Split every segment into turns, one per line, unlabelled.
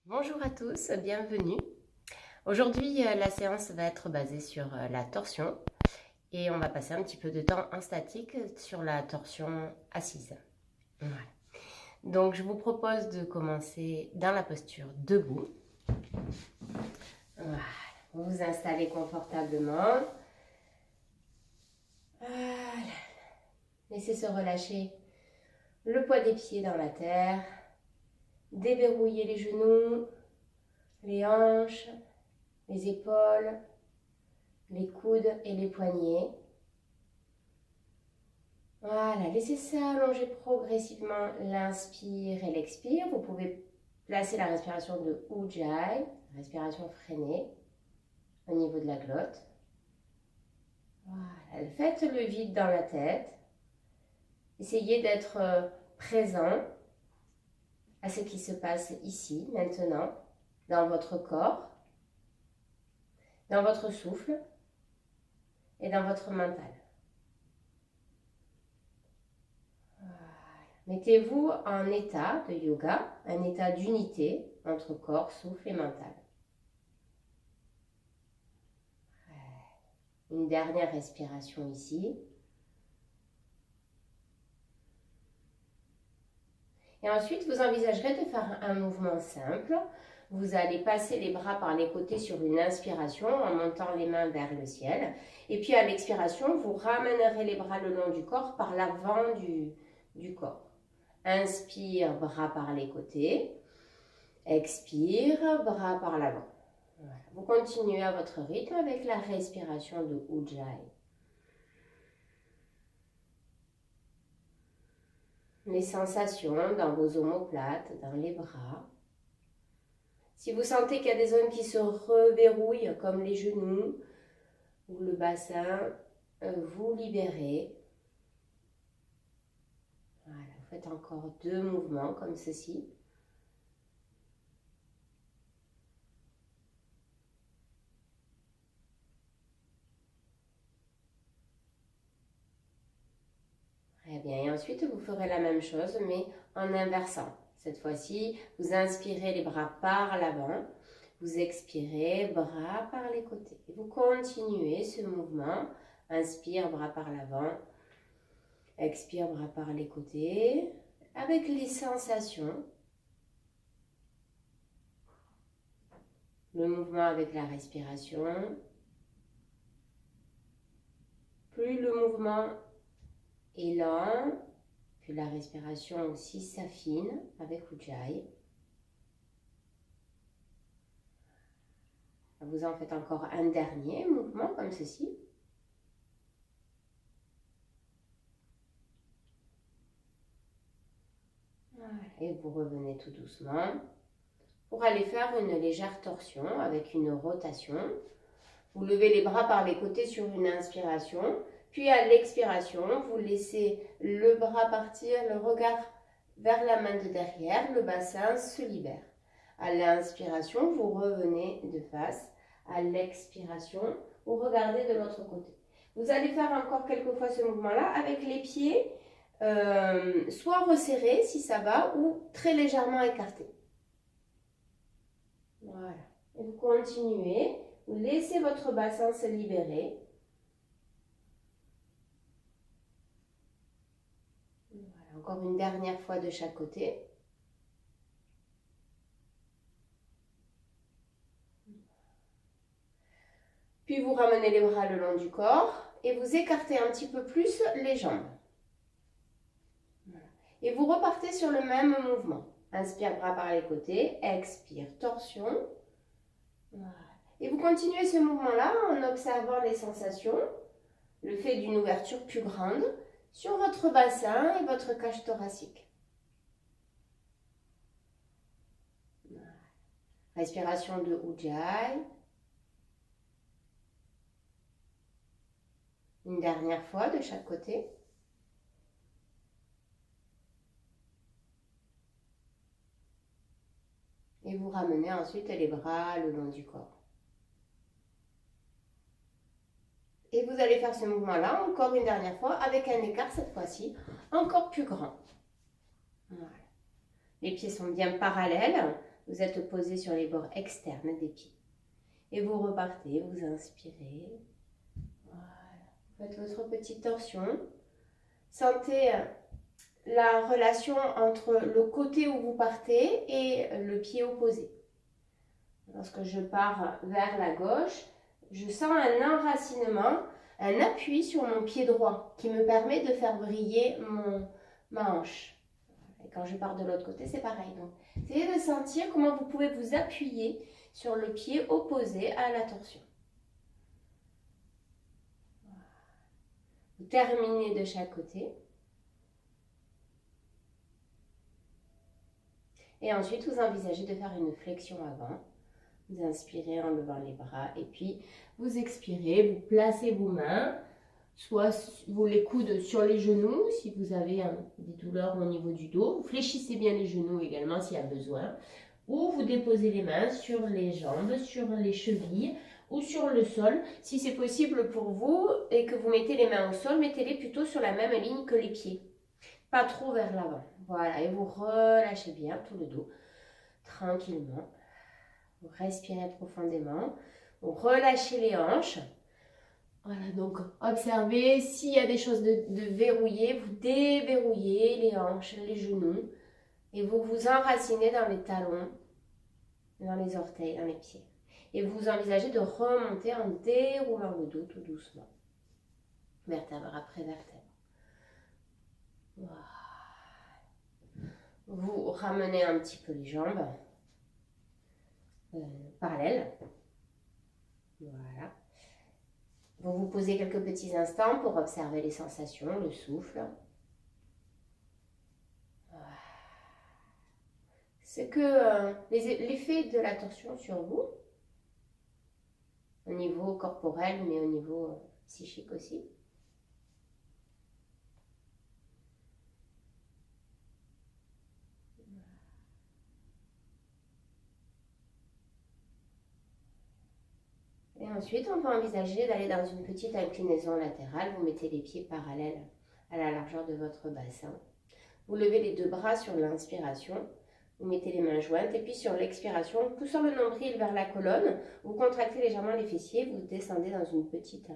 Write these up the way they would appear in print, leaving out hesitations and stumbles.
Bonjour à tous, bienvenue. Aujourd'hui, la séance va être basée sur la torsion et on va passer un petit peu de temps en statique sur la torsion assise. Voilà. Donc, je vous propose de commencer dans la posture debout. Voilà. Vous vous installez confortablement. Voilà. Laissez se relâcher le poids des pieds dans la terre. Déverrouillez les genoux, les hanches, les épaules, les coudes et les poignets. Voilà, laissez ça allonger progressivement l'inspire et l'expire. Vous pouvez placer la respiration de Ujjayi, respiration freinée, au niveau de la glotte. Voilà, faites le vide dans la tête. Essayez d'être présent à ce qui se passe ici, maintenant, dans votre corps, dans votre souffle et dans votre mental. Mettez-vous en état de yoga, un état d'unité entre corps, souffle et mental. Une dernière respiration ici. Et ensuite, vous envisagerez de faire un mouvement simple. Vous allez passer les bras par les côtés sur une inspiration en montant les mains vers le ciel. Et puis à l'expiration, vous ramènerez les bras le long du corps par l'avant du corps. Inspire, bras par les côtés. Expire, bras par l'avant. Voilà. Vous continuez à votre rythme avec la respiration de Ujjayi. Les sensations dans vos omoplates, dans les bras. Si vous sentez qu'il y a des zones qui se reverrouillent, comme les genoux ou le bassin, vous libérez. Voilà, vous faites encore 2 mouvements comme ceci. Très bien, et ensuite vous ferez la même chose mais en inversant. Cette fois-ci, vous inspirez les bras par l'avant, vous expirez, bras par les côtés. Et vous continuez ce mouvement, inspire, bras par l'avant, expire, bras par les côtés, avec les sensations. Le mouvement avec la respiration. Plus le mouvement est lent, puis la respiration aussi s'affine avec Ujjayi. Vous en faites encore un dernier mouvement comme ceci. Voilà. Et vous revenez tout doucement pour aller faire une légère torsion avec une rotation. Vous levez les bras par les côtés sur une inspiration, puis à l'expiration, vous laissez le bras partir, le regard vers la main de derrière, le bassin se libère. À l'inspiration, vous revenez de face. À l'expiration, vous regardez de l'autre côté. Vous allez faire encore quelques fois ce mouvement-là avec les pieds soit resserrés si ça va ou très légèrement écartés. Voilà. Et vous continuez. Vous laissez votre bassin se libérer. Voilà, encore une dernière fois de chaque côté. Puis vous ramenez les bras le long du corps et vous écartez un petit peu plus les jambes. Voilà. Et vous repartez sur le même mouvement. Inspire, bras par les côtés. Expire, torsion. Voilà. Et vous continuez ce mouvement-là en observant les sensations, le fait d'une ouverture plus grande sur votre bassin et votre cage thoracique. Voilà. Respiration de Ujjayi. Une dernière fois de chaque côté. Et vous ramenez ensuite les bras le long du corps. Et vous allez faire ce mouvement-là encore une dernière fois avec un écart cette fois-ci encore plus grand. Voilà. Les pieds sont bien parallèles. Vous êtes posé sur les bords externes des pieds. Et vous repartez, vous inspirez. Voilà. Faites votre petite torsion. Sentez la relation entre le côté où vous partez et le pied opposé. Lorsque je pars vers la gauche, je sens un enracinement, un appui sur mon pied droit qui me permet de faire briller ma hanche. Et quand je pars de l'autre côté, c'est pareil. Donc, essayez de sentir comment vous pouvez vous appuyer sur le pied opposé à la torsion. Vous terminez de chaque côté. Et ensuite, vous envisagez de faire une flexion avant. Vous inspirez en levant les bras et puis vous expirez, vous placez vos mains, soit vous les coudes sur les genoux si vous avez des douleurs au niveau du dos. Vous fléchissez bien les genoux également s'il y a besoin. Ou vous déposez les mains sur les jambes, sur les chevilles ou sur le sol. Si c'est possible pour vous et que vous mettez les mains au sol, mettez-les plutôt sur la même ligne que les pieds. Pas trop vers l'avant. Voilà, et vous relâchez bien tout le dos, tranquillement. Vous respirez profondément. Vous relâchez les hanches. Voilà, donc observez s'il y a des choses de verrouillées, vous déverrouillez les hanches, les genoux. Et vous vous enracinez dans les talons, dans les orteils, dans les pieds. Et vous envisagez de remonter en déroulant le dos tout doucement. Vertèbre après vertèbre. Voilà. Vous ramenez un petit peu les jambes parallèles. Voilà. Vous vous posez quelques petits instants pour observer les sensations, le souffle. Voilà. C'est que l'effet de la torsion sur vous, au niveau corporel, mais au niveau psychique aussi. Et ensuite, on peut envisager d'aller dans une petite inclinaison latérale. Vous mettez les pieds parallèles à la largeur de votre bassin. Vous levez les deux bras sur l'inspiration. Vous mettez les mains jointes. Et puis sur l'expiration, poussant le nombril vers la colonne, vous contractez légèrement les fessiers. Vous descendez dans une petite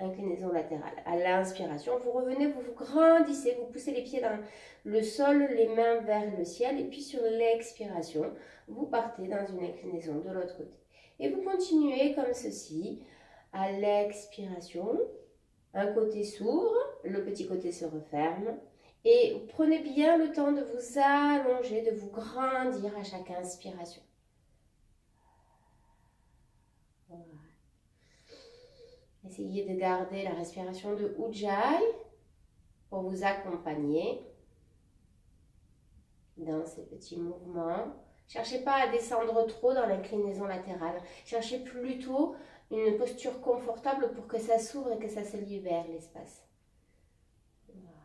inclinaison latérale. À l'inspiration, vous revenez, vous vous grandissez. Vous poussez les pieds dans le sol, les mains vers le ciel. Et puis sur l'expiration, vous partez dans une inclinaison de l'autre côté. Et vous continuez comme ceci, à l'expiration, un côté s'ouvre, le petit côté se referme, et prenez bien le temps de vous allonger, de vous grandir à chaque inspiration. Voilà. Essayez de garder la respiration de Ujjayi pour vous accompagner dans ces petits mouvements. Cherchez pas à descendre trop dans l'inclinaison latérale. Cherchez plutôt une posture confortable pour que ça s'ouvre et que ça se libère l'espace. Voilà.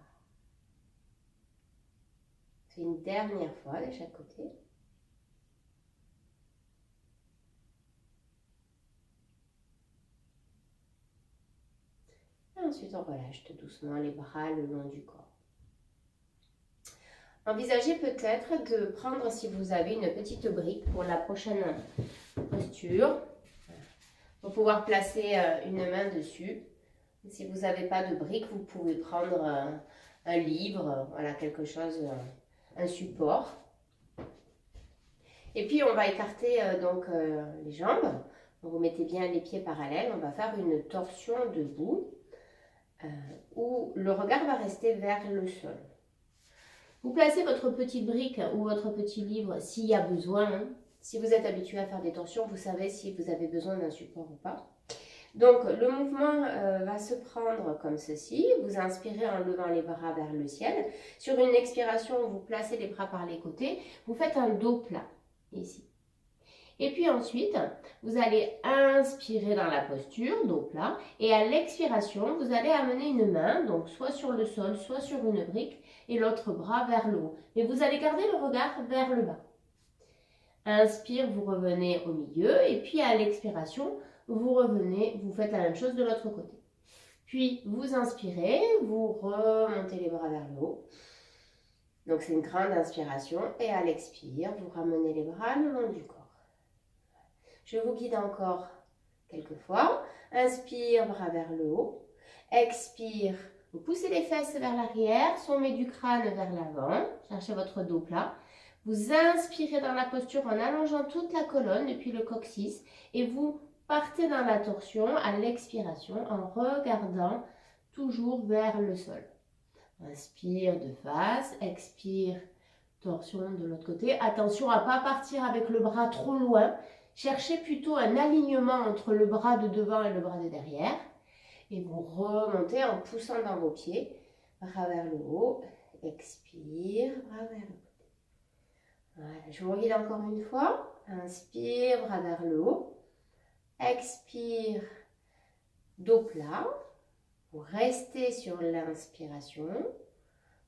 C'est une dernière fois de chaque côté. Et ensuite, on relâche tout doucement les bras le long du corps. Envisagez peut-être de prendre, si vous avez une petite brique pour la prochaine posture, pour pouvoir placer une main dessus. Si vous n'avez pas de brique, vous pouvez prendre un livre, voilà, quelque chose, un support. Et puis on va écarter les jambes. Vous mettez bien les pieds parallèles. On va faire une torsion debout où le regard va rester vers le sol. Vous placez votre petite brique ou votre petit livre s'il y a besoin. Si vous êtes habitué à faire des torsions, vous savez si vous avez besoin d'un support ou pas. Donc le mouvement va se prendre comme ceci. Vous inspirez en levant les bras vers le ciel. Sur une expiration, vous placez les bras par les côtés. Vous faites un dos plat ici. Et puis ensuite, vous allez inspirer dans la posture, dos plat. Et à l'expiration, vous allez amener une main, donc soit sur le sol, soit sur une brique, et l'autre bras vers le haut. Mais vous allez garder le regard vers le bas. Inspire, vous revenez au milieu. Et puis à l'expiration, vous revenez, vous faites la même chose de l'autre côté. Puis vous inspirez, vous remontez les bras vers le haut. Donc c'est une grande inspiration et à l'expire, vous ramenez les bras le long du corps. Je vous guide encore quelques fois. Inspire, bras vers le haut. Expire, vous poussez les fesses vers l'arrière, sommet du crâne vers l'avant. Cherchez votre dos plat. Vous inspirez dans la posture en allongeant toute la colonne depuis le coccyx et vous partez dans la torsion à l'expiration en regardant toujours vers le sol. Inspire de face, expire, torsion de l'autre côté. Attention à ne pas partir avec le bras trop loin. Cherchez plutôt un alignement entre le bras de devant et le bras de derrière. Et vous remontez en poussant dans vos pieds, bras vers le haut. Expire, bras vers le côté. Voilà, je vous guide encore une fois. Inspire, bras vers le haut. Expire, dos plat. Vous restez sur l'inspiration.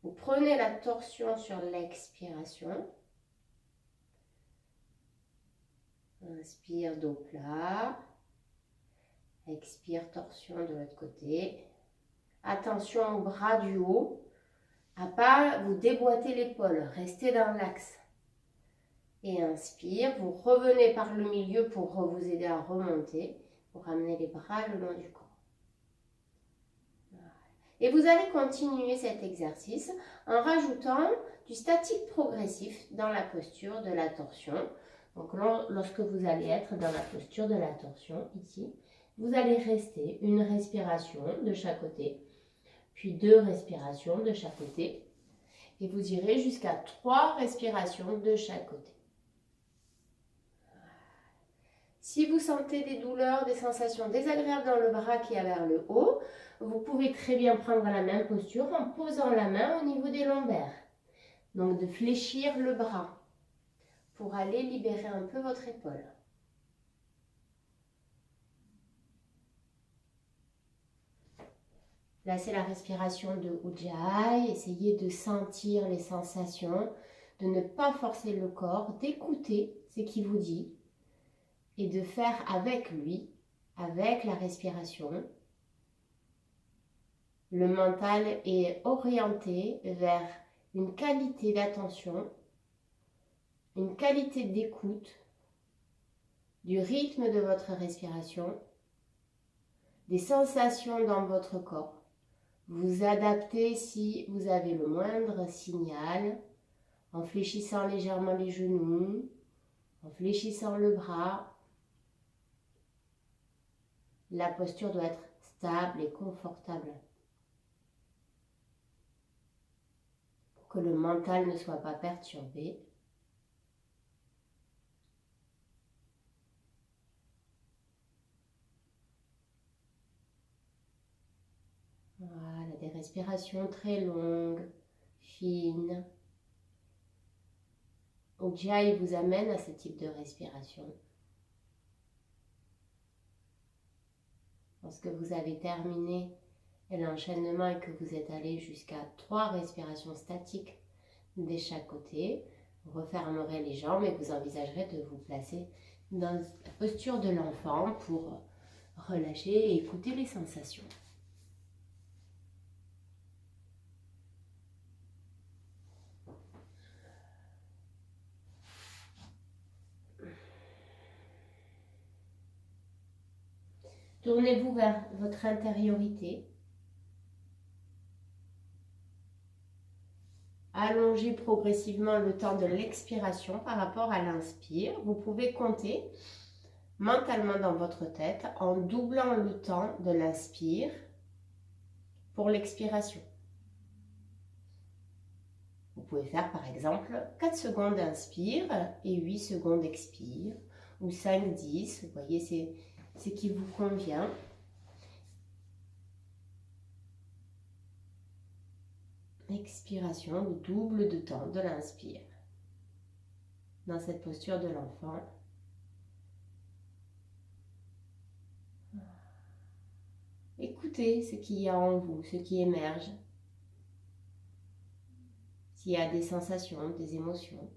Vous prenez la torsion sur l'expiration. Inspire, dos plat. Expire, torsion de l'autre côté. Attention au bras du haut. À pas vous déboîter l'épaule. Restez dans l'axe. Et inspire. Vous revenez par le milieu pour vous aider à remonter. Vous ramenez les bras le long du corps. Et vous allez continuer cet exercice en rajoutant du statique progressif dans la posture de la torsion. Donc lorsque vous allez être dans la posture de la torsion, ici, vous allez rester une respiration de chaque côté, puis 2 respirations de chaque côté, et vous irez jusqu'à 3 respirations de chaque côté. Si vous sentez des douleurs, des sensations désagréables dans le bras qui est vers le haut, vous pouvez très bien prendre la même posture en posant la main au niveau des lombaires. Donc de fléchir le bras pour aller libérer un peu votre épaule. Là, c'est la respiration de Ujjayi. Essayez de sentir les sensations, de ne pas forcer le corps, d'écouter ce qu'il vous dit et de faire avec lui, avec la respiration. Le mental est orienté vers une qualité d'attention, une qualité d'écoute, du rythme de votre respiration, des sensations dans votre corps. Vous adaptez si vous avez le moindre signal, en fléchissant légèrement les genoux, en fléchissant le bras. La posture doit être stable et confortable pour que le mental ne soit pas perturbé. Voilà, des respirations très longues, fines. Ujjayi vous amène à ce type de respiration. Lorsque vous avez terminé l'enchaînement et que vous êtes allé jusqu'à 3 respirations statiques de chaque côté, vous refermerez les jambes et vous envisagerez de vous placer dans la posture de l'enfant pour relâcher et écouter les sensations. Tournez-vous vers votre intériorité. Allongez progressivement le temps de l'expiration par rapport à l'inspire. Vous pouvez compter mentalement dans votre tête en doublant le temps de l'inspire pour l'expiration. Vous pouvez faire par exemple 4 secondes inspire et 8 secondes expire ou 5-10. Vous voyez, c'est ce qui vous convient. Expiration, le double de temps de l'inspire. Dans cette posture de l'enfant. Écoutez ce qu'il y a en vous, ce qui émerge. S'il y a des sensations, des émotions.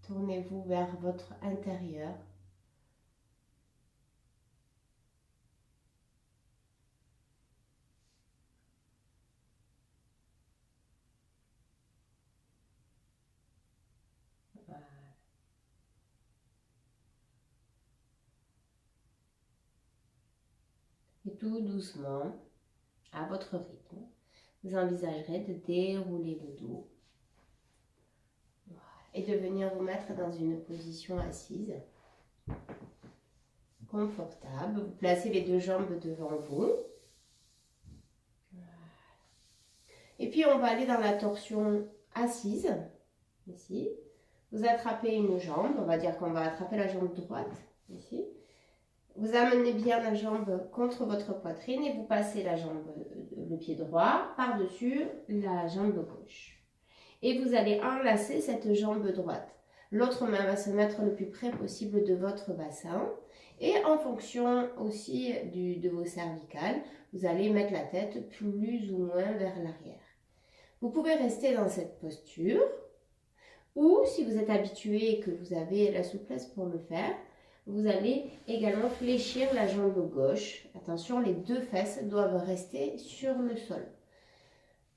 Tournez-vous vers votre intérieur. tout doucement, à votre rythme, vous envisagerez de dérouler le dos et de venir vous mettre dans une position assise, confortable. Vous placez les deux jambes devant vous. Et puis on va aller dans la torsion assise, ici. Vous attrapez une jambe, on va dire qu'on va attraper la jambe droite, ici. Vous amenez bien la jambe contre votre poitrine et vous passez la jambe, le pied droit par-dessus la jambe gauche. Et vous allez enlacer cette jambe droite. L'autre main va se mettre le plus près possible de votre bassin. Et en fonction aussi de vos cervicales, vous allez mettre la tête plus ou moins vers l'arrière. Vous pouvez rester dans cette posture. Ou si vous êtes habitué et que vous avez la souplesse pour le faire, vous allez également fléchir la jambe gauche. Attention, les deux fesses doivent rester sur le sol.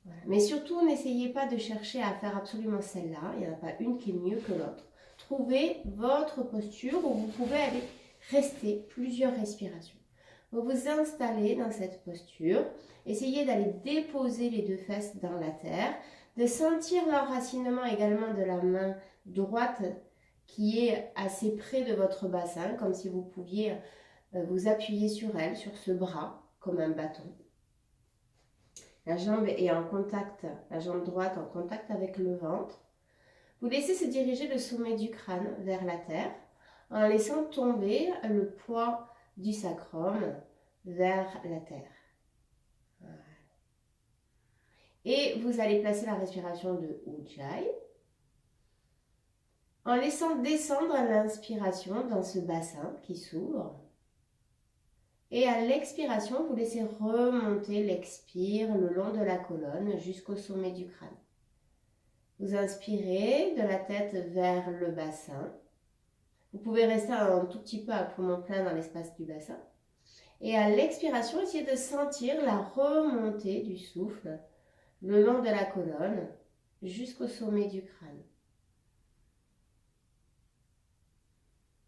Voilà. Mais surtout, n'essayez pas de chercher à faire absolument celle-là. Il n'y en a pas une qui est mieux que l'autre. Trouvez votre posture où vous pouvez aller rester plusieurs respirations. Vous vous installez dans cette posture. Essayez d'aller déposer les deux fesses dans la terre, de sentir l'enracinement également de la main droite qui est assez près de votre bassin, comme si vous pouviez vous appuyer sur elle, sur ce bras, comme un bâton. La jambe est en contact, la jambe droite en contact avec le ventre. Vous laissez se diriger le sommet du crâne vers la terre, en laissant tomber le poids du sacrum vers la terre. Voilà. Et vous allez placer la respiration de Ujjayi, en laissant descendre l'inspiration dans ce bassin qui s'ouvre. Et à l'expiration, vous laissez remonter l'expire le long de la colonne jusqu'au sommet du crâne. Vous inspirez de la tête vers le bassin. Vous pouvez rester un tout petit peu à poumon plein dans l'espace du bassin. Et à l'expiration, essayez de sentir la remontée du souffle le long de la colonne jusqu'au sommet du crâne.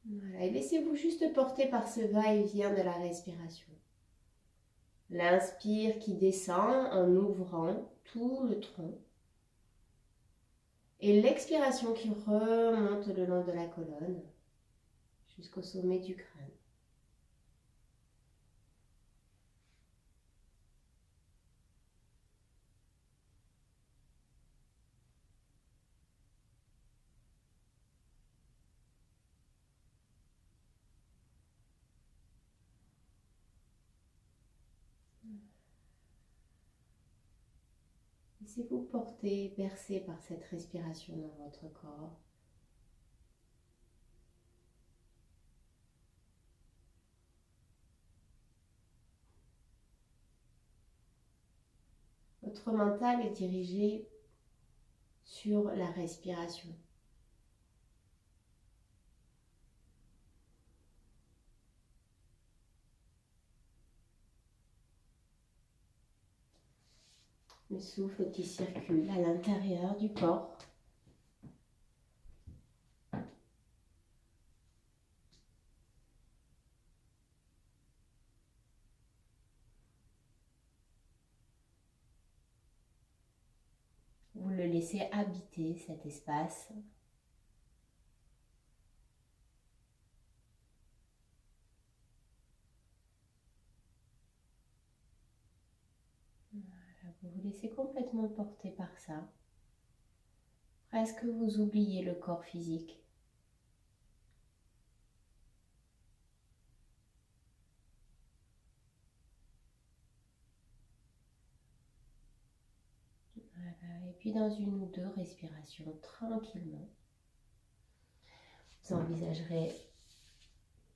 Voilà, et laissez-vous juste porter par ce va-et-vient de la respiration. L'inspire qui descend en ouvrant tout le tronc. Et l'expiration qui remonte le long de la colonne jusqu'au sommet du crâne. Laissez-vous porter, bercer par cette respiration dans votre corps. Votre mental est dirigé sur la respiration. Le souffle qui circule à l'intérieur du corps. Vous le laissez habiter cet espace. Vous vous laissez complètement porter par ça. Presque vous oubliez le corps physique. Voilà. Et puis dans une ou deux respirations, tranquillement, vous envisagerez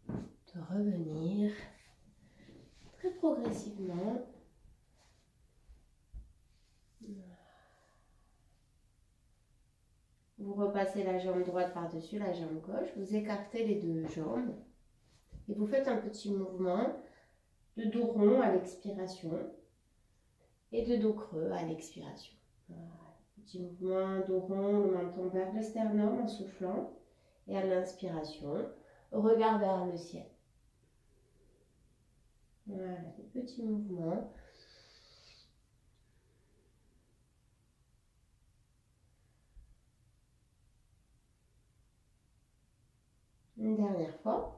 de revenir très progressivement. Vous repassez la jambe droite par-dessus la jambe gauche, vous écartez les deux jambes et vous faites un petit mouvement de dos rond à l'expiration et de dos creux à l'expiration. Voilà. Petit mouvement dos rond, le menton vers le sternum en soufflant et à l'inspiration, regard vers le ciel. Voilà, des petits mouvements. Une dernière fois.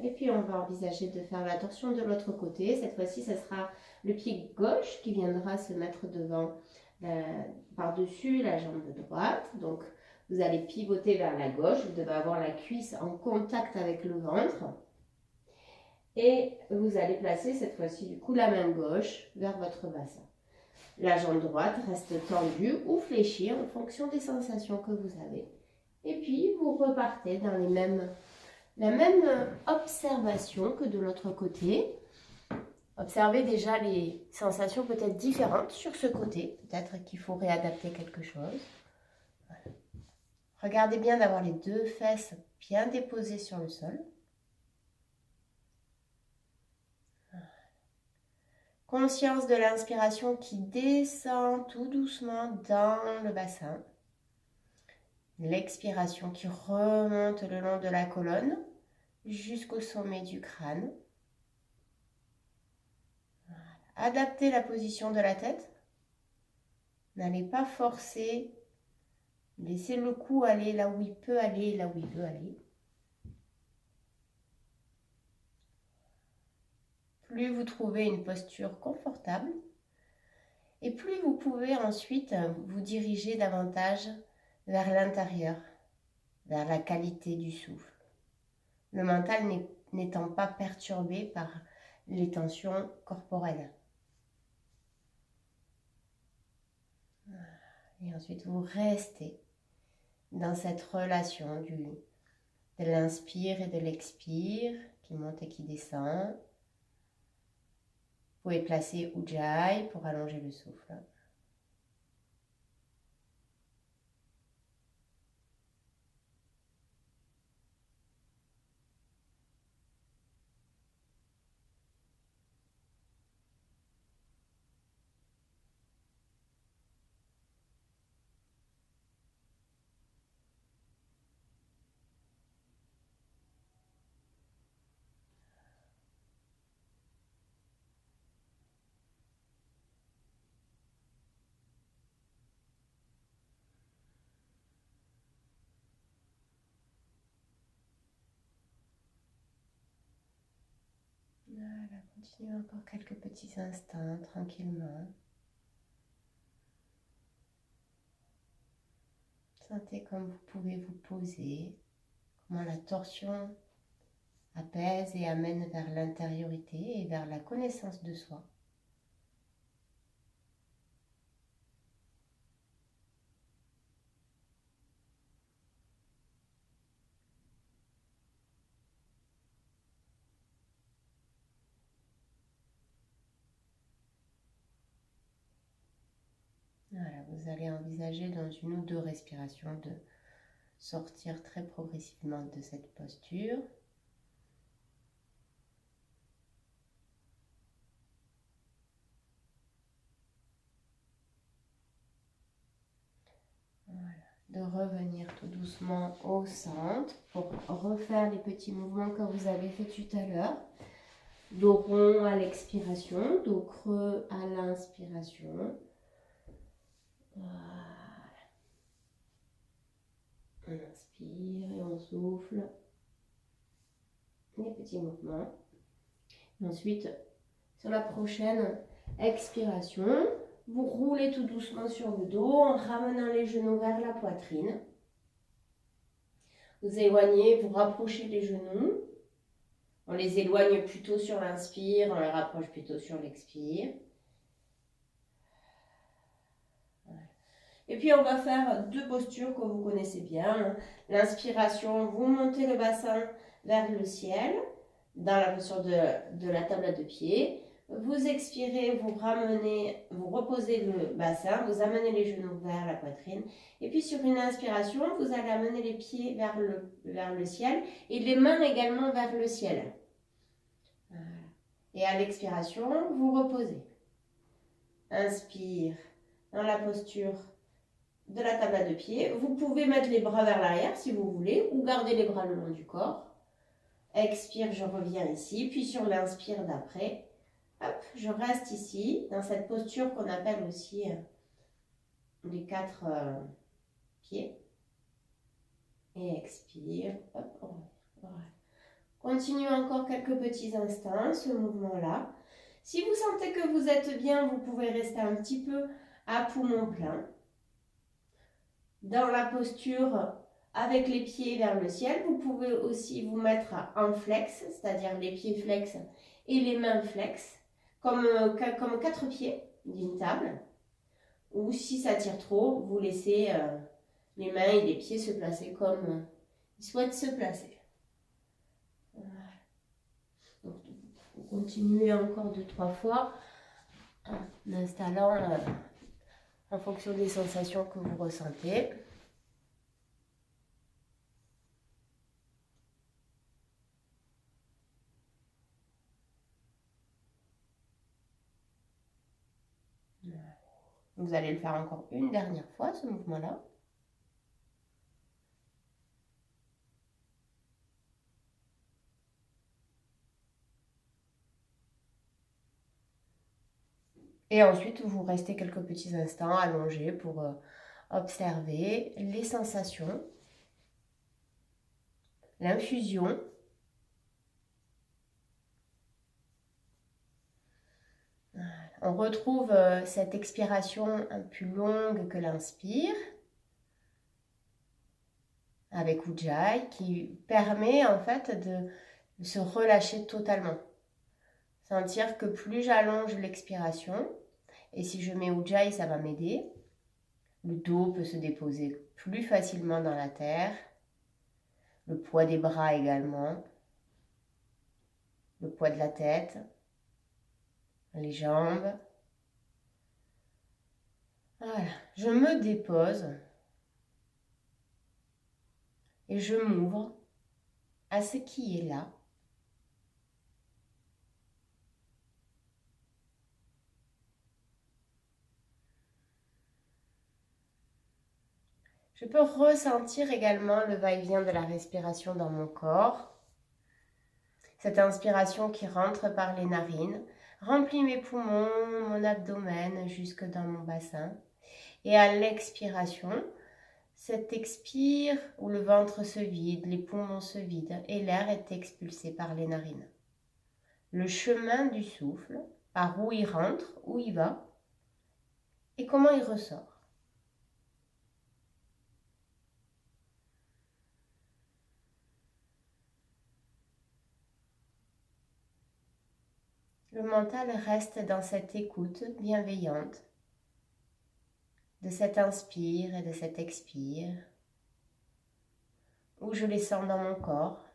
Et puis on va envisager de faire la torsion de l'autre côté. Cette fois-ci, ce sera le pied gauche qui viendra se mettre devant, par-dessus la jambe de droite. Donc vous allez pivoter vers la gauche. Vous devez avoir la cuisse en contact avec le ventre. Et vous allez placer cette fois-ci du coup la main gauche vers votre bassin. La jambe droite reste tendue ou fléchie en fonction des sensations que vous avez. Et puis vous repartez dans la même observation que de l'autre côté. Observez déjà les sensations peut-être différentes sur ce côté. Peut-être qu'il faut réadapter quelque chose. Voilà. Regardez bien d'avoir les deux fesses bien déposées sur le sol. Conscience de l'inspiration qui descend tout doucement dans le bassin. L'expiration qui remonte le long de la colonne jusqu'au sommet du crâne. Voilà. Adaptez la position de la tête. N'allez pas forcer. Laissez le cou aller là où il peut aller, là où il veut aller. Plus vous trouvez une posture confortable, et plus vous pouvez ensuite vous diriger davantage vers l'intérieur, vers la qualité du souffle. Le mental n'étant pas perturbé par les tensions corporelles. Et ensuite, vous restez dans cette relation de l'inspire et de l'expire, qui monte et qui descend. Vous pouvez placer Ujjayi pour allonger le souffle. Voilà, continuez encore quelques petits instants tranquillement. Sentez comme vous pouvez vous poser, comment la torsion apaise et amène vers l'intériorité et vers la connaissance de soi. Voilà, vous allez envisager dans une ou deux respirations de sortir très progressivement de cette posture. Voilà, de revenir tout doucement au centre pour refaire les petits mouvements que vous avez fait tout à l'heure. Dos rond à l'expiration, dos creux à l'inspiration. Voilà. On inspire et on souffle. Les petits mouvements. Et ensuite, sur la prochaine expiration, vous roulez tout doucement sur le dos en ramenant les genoux vers la poitrine. Vous éloignez, vous rapprochez les genoux. On les éloigne plutôt sur l'inspire, on les rapproche plutôt sur l'expire. Voilà. Et puis on va faire deux postures que vous connaissez bien. L'inspiration, vous montez le bassin vers le ciel, dans la posture de la table à deux pieds. Vous expirez, vous ramenez, vous reposez le bassin, vous amenez les genoux vers la poitrine. Et puis sur une inspiration, vous allez amener les pieds vers le ciel et les mains également vers le ciel. Voilà. Et à l'expiration, vous reposez. Inspire dans la posture de la table à deux pieds. Vous pouvez mettre les bras vers l'arrière si vous voulez ou garder les bras le long du corps. Expire, je reviens ici. Puis sur l'inspire d'après, hop, je reste ici dans cette posture qu'on appelle aussi les quatre pieds. Et expire. Hop, continue encore quelques petits instants ce mouvement-là. Si vous sentez que vous êtes bien, vous pouvez rester un petit peu à poumon plein. Dans la posture avec les pieds vers le ciel, vous pouvez aussi vous mettre en flex, c'est-à-dire les pieds flex et les mains flex, comme quatre pieds d'une table. Ou si ça tire trop, vous laissez les mains et les pieds se placer comme ils souhaitent se placer. Donc, vous continuez encore 2-3 fois en installant en fonction des sensations que vous ressentez. Vous allez le faire encore une dernière fois, ce mouvement-là. Et ensuite, vous restez quelques petits instants allongés pour observer les sensations, l'infusion. On retrouve cette expiration un peu plus longue que l'inspire avec Ujjayi qui permet en fait de se relâcher totalement. Sentir que plus j'allonge l'expiration, et si je mets Ujjayi, ça va m'aider. Le dos peut se déposer plus facilement dans la terre. Le poids des bras également. Le poids de la tête. Les jambes. Voilà, je me dépose et je m'ouvre à ce qui est là. Je peux ressentir également le va-et-vient de la respiration dans mon corps. Cette inspiration qui rentre par les narines remplit mes poumons, mon abdomen jusque dans mon bassin. Et à l'expiration, cette expire où le ventre se vide, les poumons se vident et l'air est expulsé par les narines. Le chemin du souffle, par où il rentre, où il va et comment il ressort. Le mental reste dans cette écoute bienveillante de cet inspire et de cet expire, où je les sens dans mon corps.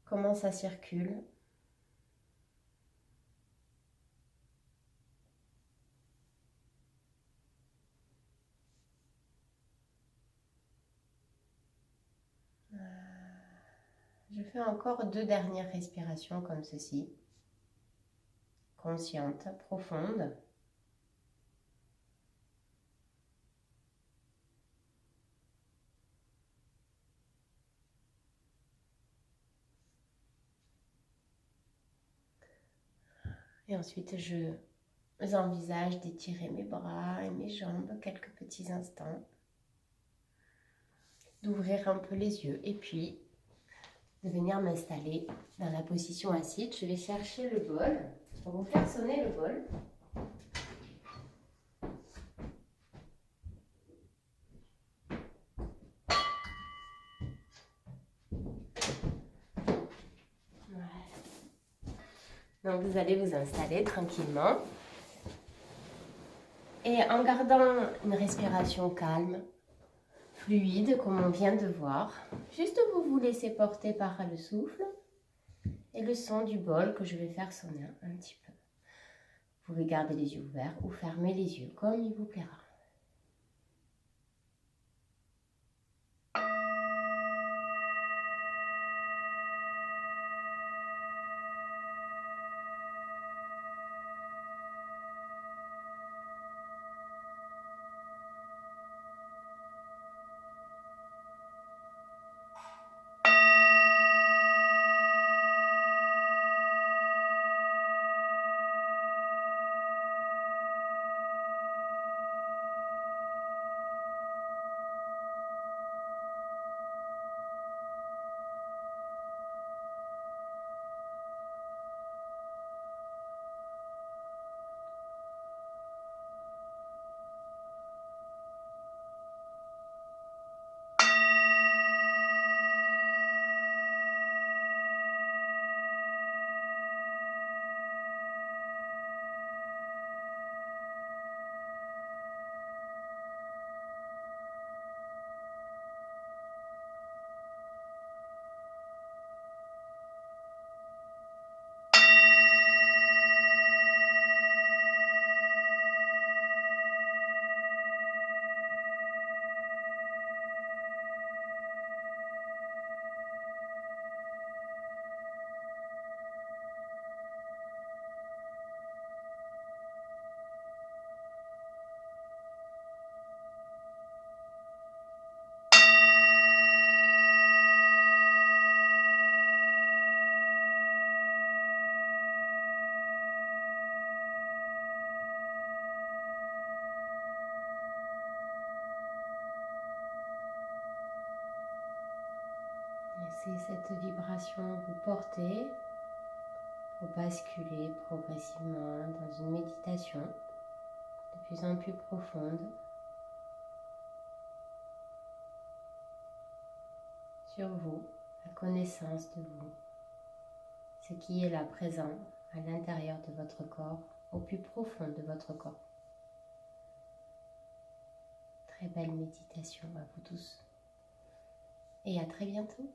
Comment ça circule. Je fais encore 2 dernières respirations comme ceci, conscientes, profondes. Et ensuite, je envisage d'étirer mes bras et mes jambes quelques petits instants, d'ouvrir un peu les yeux et puis de venir m'installer dans la position assise. Je vais chercher le bol. On va vous faire sonner le bol. Donc vous allez vous installer tranquillement et en gardant une respiration calme, fluide comme on vient de voir, juste vous laissez porter par le souffle et le son du bol que je vais faire sonner un petit peu. Vous pouvez garder les yeux ouverts ou fermer les yeux comme il vous plaira. Laissez cette vibration vous porter pour basculer progressivement dans une méditation de plus en plus profonde sur vous, la connaissance de vous, ce qui est là présent à l'intérieur de votre corps, au plus profond de votre corps. Très belle méditation à vous tous et à très bientôt.